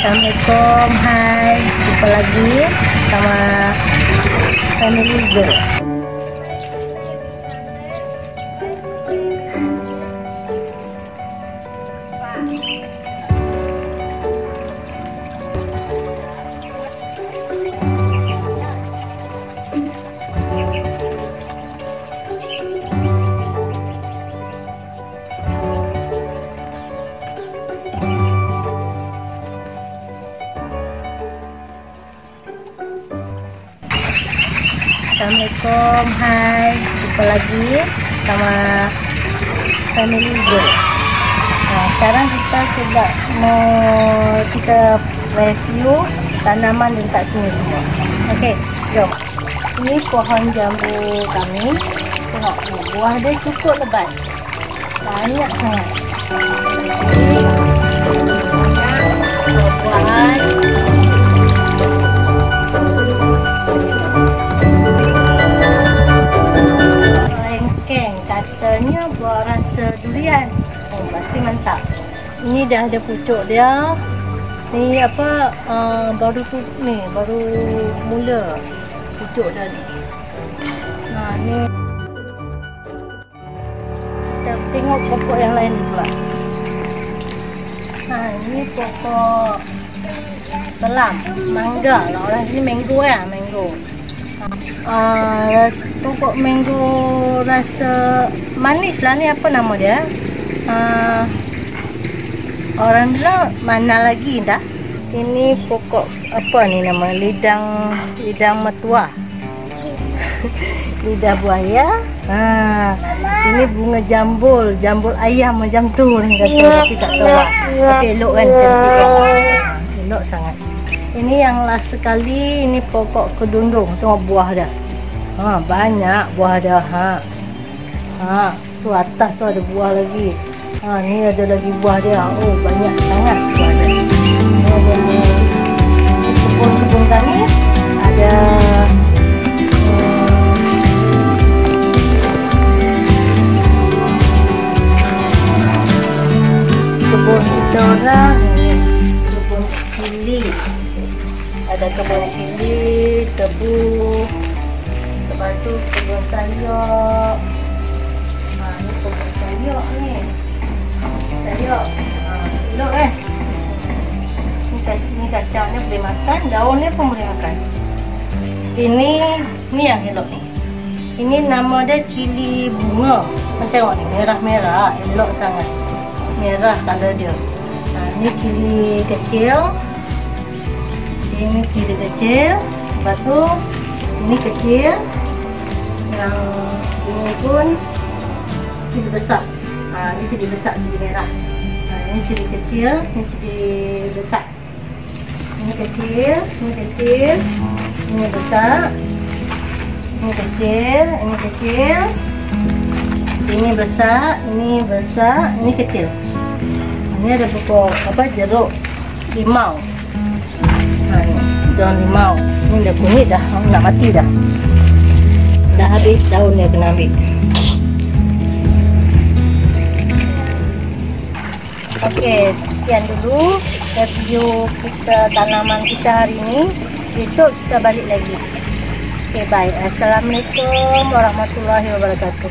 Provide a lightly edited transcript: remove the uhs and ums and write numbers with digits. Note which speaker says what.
Speaker 1: Assalamualaikum, hai, jumpa lagi sama Family Go. Assalamualaikum, hai, jumpa lagi sama Family Go. Sekarang kita review tanaman dekat sini semua. Okey, jom. Ini pohon jambu kami. Tengok ni, buah dia cukup lebat. Banyak sangat. Buah-buahan. Katanya buah rasa durian. Oh, pasti mantap. Ini dah ada pucuk dia. Ni apa, baru mula pucuk dah ni. Nah, ni kita tengok pokok yang lain pula. Nah, ini pokok telam, mangga lah. Orang sini mango ya, mango. Pokok mango rasa manis lah ni, apa nama dia? Orang bilang mana lagi dah. Ini pokok apa ni nama? Lidang metua. Lidah buaya. Ini bunga jambul ayam macam tu orang kata, tapi tak tahu lah. Tapi elok kan, cantik. Elok sangat. Ini yang last sekali, ini pokok kedundung. Tengok buah dah. Banyak buah dah. Tu atas tu ada buah lagi. Ni ada lagi buah dia. Oh, banyak sangat buah dia. Ini ada kebun-kebun kami. Ada kebun kita orang. Kebun cili. Ada kebun cili, tebu. Lepas tu kebun sayur. Ni kebun sayur ni. Sayur. Elok kan? Ni kacangnya boleh makan, daunnya pun boleh makan. Ini yang elok ni. Ini nama dia cili bunga. Tengok ni, merah-merah, elok sangat. Merah color dia. Ni cili kecil. Ini cili kecil. Lepas tu ini kecil. Yang ini pun cili besar. Ini cili besar, cili merah. Ini cili kecil, ini cili besar. Ini kecil, ini kecil. Ini besar. Ini kecil, ini kecil. Ini besar, ini besar, ini kecil. Ini ada pokok apa, jeruk limau. Ni daun limau. Ini dah kunyit dah, nak mati dah. Dah habis daun dia, kena ambil. Okey, sekian dulu review kita tanaman kita hari ini. Besok kita balik lagi. Okey, bye. Assalamualaikum warahmatullahi wabarakatuh.